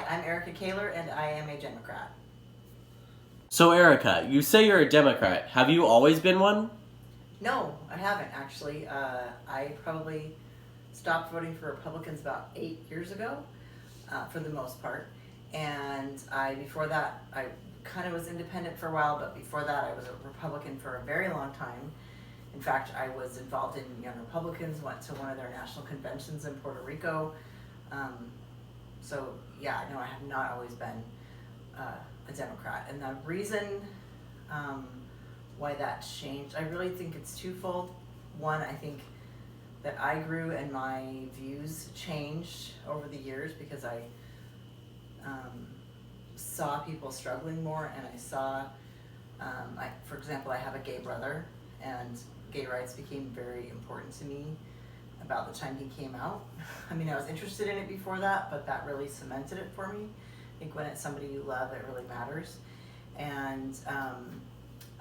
I'm Erica Kaler, and I am a Democrat. So, Erica, you say you're a Democrat. Have you always been one? No, I haven't actually. I probably stopped voting for Republicans about 8 years ago, for the most part. And before that, I kind of was independent for a while, but before that, I was a Republican for a very long time. In fact, I was involved in Young Republicans, went to one of their national conventions in Puerto Rico. Um, so, yeah, no, I have not always been a Democrat. And the reason um, why that changed, I really think it's twofold. One, I think that I grew and my views changed over the years because I saw people struggling more, and I saw, for example, I have a gay brother, and gay rights became very important to me about the time he came out. I mean, I was interested in it before that, but that really cemented it for me. I think when it's somebody you love, it really matters. And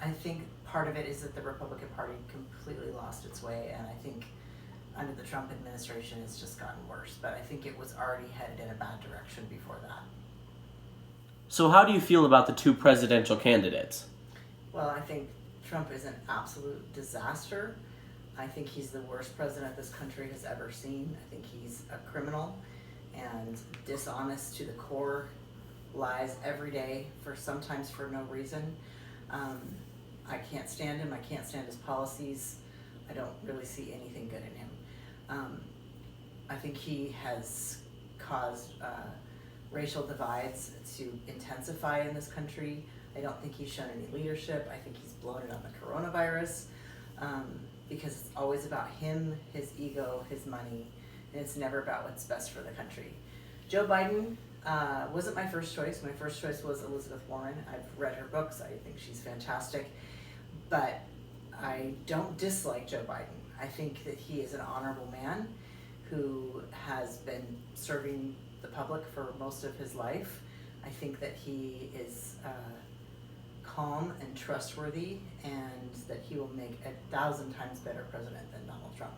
I think part of it is that the Republican Party completely lost its way, and I think under the Trump administration it's just gotten worse. But I think it was already headed in a bad direction before that. So, how do you feel about the two presidential candidates? Well, I think Trump is an absolute disaster. I think he's the worst president this country has ever seen. I think he's a criminal and dishonest to the core, lies every day, sometimes for no reason. I can't stand him. I can't stand his policies. I don't really see anything good in him. I think he has caused racial divides to intensify in this country. I don't think he's shown any leadership. I think he's blown it on the coronavirus, because it's always about him, his ego, his money, and it's never about what's best for the country. Joe Biden wasn't my first choice. My first choice was Elizabeth Warren. I've read her books. I think she's fantastic. But I don't dislike Joe Biden. I think that he is an honorable man who has been serving the public for most of his life. I think that he is calm and trustworthy, and that he will make 1,000 times better president than Donald Trump.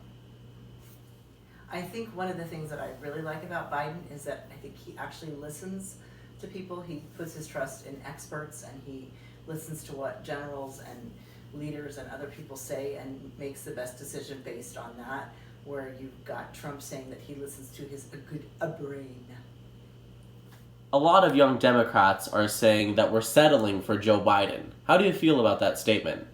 I think one of the things that I really like about Biden is that I think he actually listens to people. He puts his trust in experts, and he listens to what generals and leaders and other people say and makes the best decision based on that, where you've got Trump saying that he listens to his brain. A lot of young Democrats are saying that we're settling for Joe Biden. How do you feel about that statement?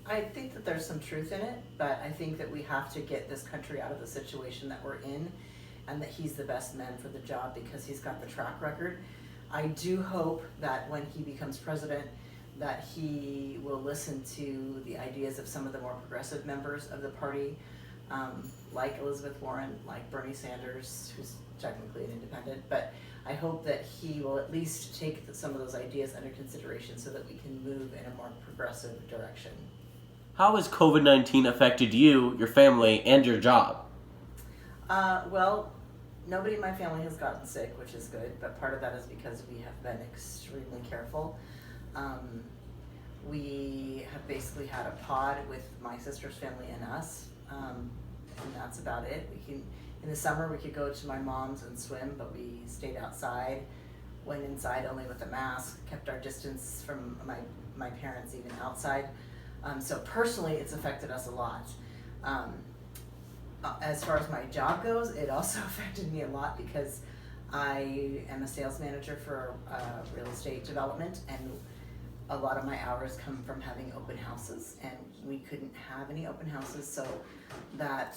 I think that there's some truth in it, but I think that we have to get this country out of the situation that we're in, and that he's the best man for the job because he's got the track record. I do hope that when he becomes president, that he will listen to the ideas of some of the more progressive members of the party, like Elizabeth Warren, like Bernie Sanders, who's technically an independent, but I hope that he will at least take some of those ideas under consideration so that we can move in a more progressive direction. How has COVID-19 affected you, your family, and your job? Well, nobody in my family has gotten sick, which is good, but part of that is because we have been extremely careful. We have basically had a pod with my sister's family and us, and that's about it. In the summer, we could go to my mom's and swim, but we stayed outside, went inside only with a mask, kept our distance from my parents even outside. So personally, it's affected us a lot. As far as my job goes, it also affected me a lot because I am a sales manager for real estate development, and a lot of my hours come from having open houses, and we couldn't have any open houses, so that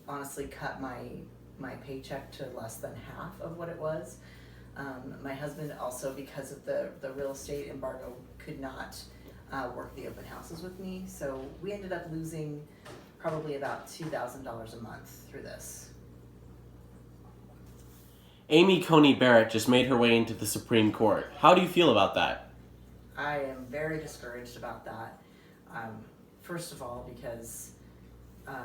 honestly cut my paycheck to less than half of what it was. My husband also, because of the real estate embargo, could not work the open houses with me, so we ended up losing probably about $2,000 a month through this. Amy Coney Barrett just made her way into the Supreme Court. How do you feel about that? I am very discouraged about that. First of all, because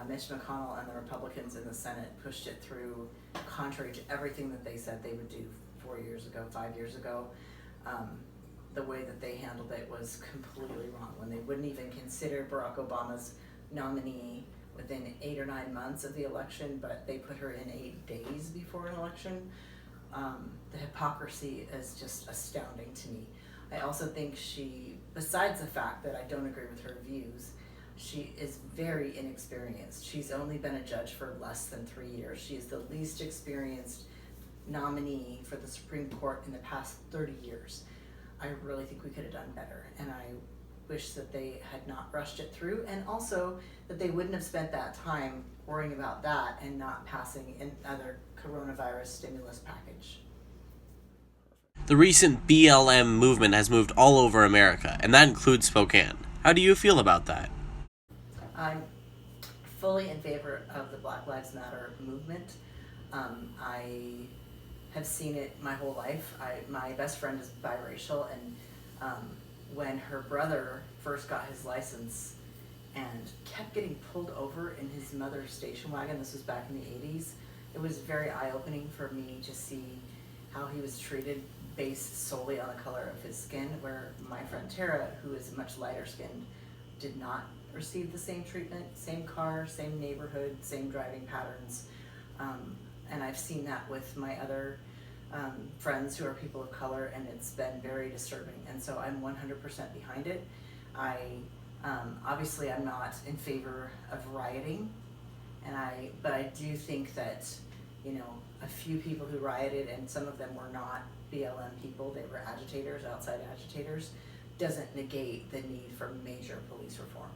Mitch McConnell and the Republicans in the Senate pushed it through contrary to everything that they said they would do 4 years ago, 5 years ago. The way that they handled it was completely wrong, when they wouldn't even consider Barack Obama's nominee within 8 or 9 months of the election, but they put her in 8 days before an election. The hypocrisy is just astounding to me. I also think she, besides the fact that I don't agree with her views, she is very inexperienced. She's only been a judge for less than 3 years. She is the least experienced nominee for the Supreme Court in the past 30 years. I really think we could have done better, and I wish that they had not rushed it through, and also that they wouldn't have spent that time worrying about that and not passing another coronavirus stimulus package. The recent BLM movement has moved all over America, and that includes Spokane. How do you feel about that? I'm fully in favor of the Black Lives Matter movement. I have seen it my whole life. My best friend is biracial, and when her brother first got his license and kept getting pulled over in his mother's station wagon, this was back in the 80s, it was very eye-opening for me to see how he was treated based solely on the color of his skin, where my friend Tara, who is much lighter skinned, did not receive the same treatment, same car, same neighborhood, same driving patterns. And I've seen that with my other friends who are people of color, and it's been very disturbing. And so I'm 100% behind it. Obviously I'm not in favor of rioting, but I do think that, a few people who rioted, and some of them were not BLM people, they were agitators, outside agitators, doesn't negate the need for major police reform.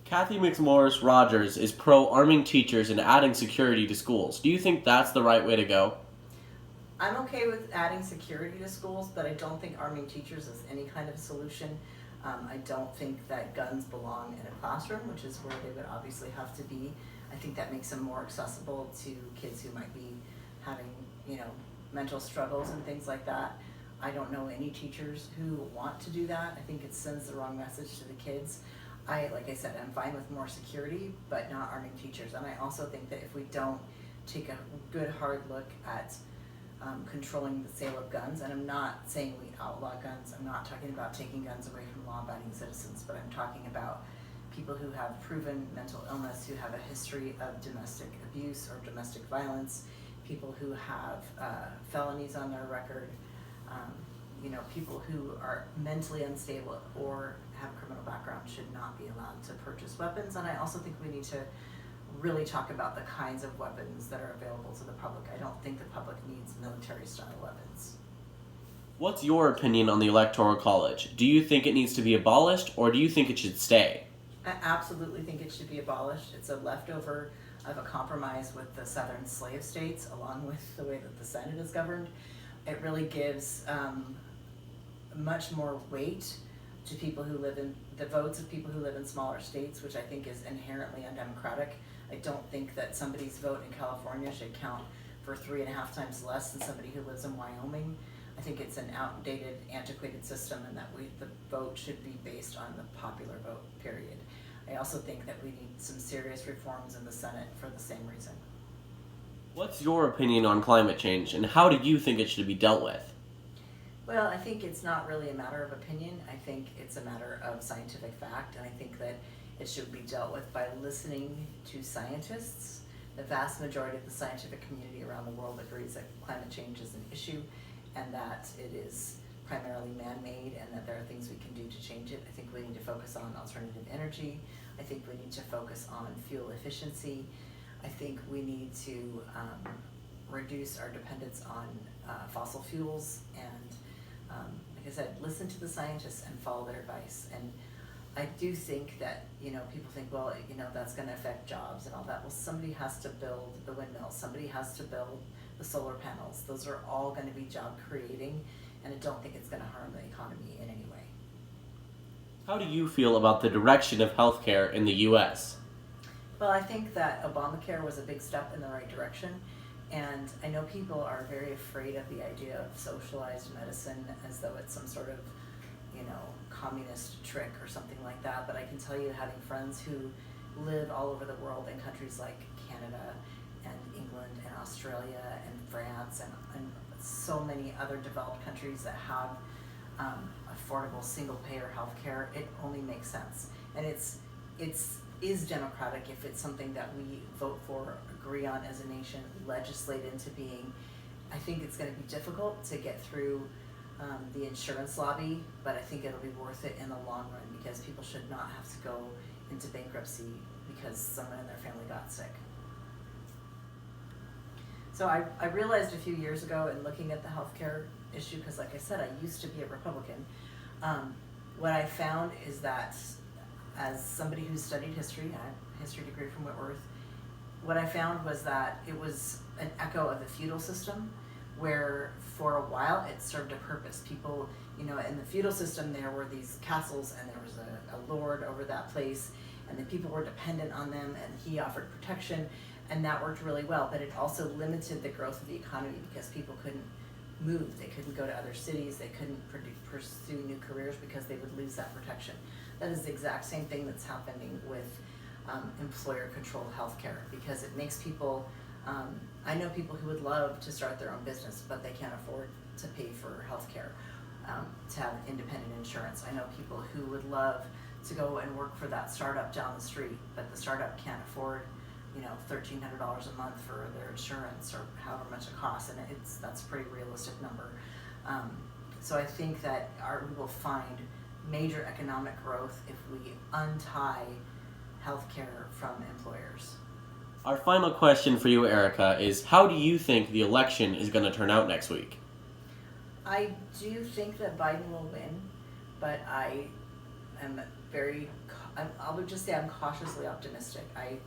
Kathy McMorris Rogers is pro-arming teachers and adding security to schools. Do you think that's the right way to go? I'm okay with adding security to schools, but I don't think arming teachers is any kind of solution. I don't think that guns belong in a classroom, which is where they would obviously have to be. I think that makes them more accessible to kids who might be having, mental struggles and things like that. I don't know any teachers who want to do that. I think it sends the wrong message to the kids. Like I said, I'm fine with more security, but not arming teachers. And I also think that if we don't take a good hard look at controlling the sale of guns, and I'm not saying we outlaw guns, I'm not talking about taking guns away from law-abiding citizens, but I'm talking about people who have proven mental illness, who have a history of domestic abuse or domestic violence, people who have felonies on their record, people who are mentally unstable or have a criminal background should not be allowed to purchase weapons. And I also think we need to really talk about the kinds of weapons that are available to the public. I don't think the public needs military-style weapons. What's your opinion on the Electoral College? Do you think it needs to be abolished, or do you think it should stay? I absolutely think it should be abolished. It's a leftover of a compromise with the southern slave states, along with the way that the Senate is governed. It really gives much more weight to people who live in the votes of people who live in smaller states, which I think is inherently undemocratic. I don't think that somebody's vote in California should count for 3.5 times less than somebody who lives in Wyoming. I think it's an outdated, antiquated system, and that the vote should be based on the popular vote, period. I also think that we need some serious reforms in the Senate for the same reason. What's your opinion on climate change, and how do you think it should be dealt with? Well, I think it's not really a matter of opinion. I think it's a matter of scientific fact, and I think that it should be dealt with by listening to scientists. The vast majority of the scientific community around the world agrees that climate change is an issue, and that it is primarily man-made, and that there are things we can do to change it. I think we need to focus on alternative energy. I think we need to focus on fuel efficiency. I think we need to reduce our dependence on fossil fuels, and like I said, listen to the scientists and follow their advice. And I do think that, people think, well, that's going to affect jobs and all that. Well, somebody has to build the windmills. Somebody has to build the solar panels. Those are all going to be job creating, and I don't think it's going to harm the economy in any way. How do you feel about the direction of healthcare in the U.S.? Well, I think that Obamacare was a big step in the right direction. And I know people are very afraid of the idea of socialized medicine as though it's some sort of, communist trick or something like that. But I can tell you, having friends who live all over the world in countries like Canada and England and Australia and France and so many other developed countries that have affordable single-payer healthcare, it only makes sense. And it is democratic if it's something that we vote for, agree on as a nation, legislate into being, I think it's going to be difficult to get through the insurance lobby, but I think it'll be worth it in the long run because people should not have to go into bankruptcy because someone in their family got sick. So I realized a few years ago in looking at the healthcare issue, because like I said, I used to be a Republican, what I found is that as somebody who studied history, I have a history degree from Whitworth, what I found was that it was an echo of the feudal system where for a while it served a purpose. People, in the feudal system there were these castles and there was a lord over that place and the people were dependent on them and he offered protection and that worked really well, but it also limited the growth of the economy because people couldn't move, they couldn't go to other cities, they couldn't pursue new careers because they would lose that protection. That is the exact same thing that's happening with employer-controlled healthcare because it makes people, I know people who would love to start their own business, but they can't afford to pay for healthcare, to have independent insurance. I know people who would love to go and work for that startup down the street, but the startup can't afford $1,300 a month for their insurance or however much it costs, and that's a pretty realistic number. So I think that we will find major economic growth if we untie healthcare from employers. Our final question for you, Erica, is how do you think the election is going to turn out next week? I do think that Biden will win, but I would just say I'm cautiously optimistic. I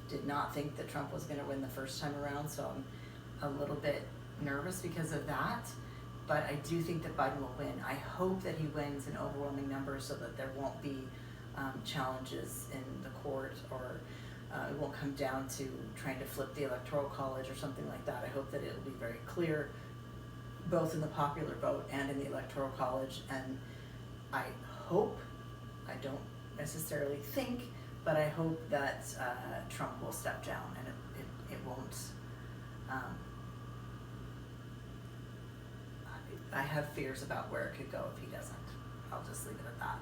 did not think that Trump was going to win the first time around, so I'm a little bit nervous because of that. But I do think that Biden will win. I hope that he wins in overwhelming numbers so that there won't be challenges in the court or it won't come down to trying to flip the Electoral College or something like that. I hope that it will be very clear both in the popular vote and in the Electoral College. And I hope, I don't necessarily think, but I hope that Trump will step down and it won't. I have fears about where it could go if he doesn't. I'll just leave it at that.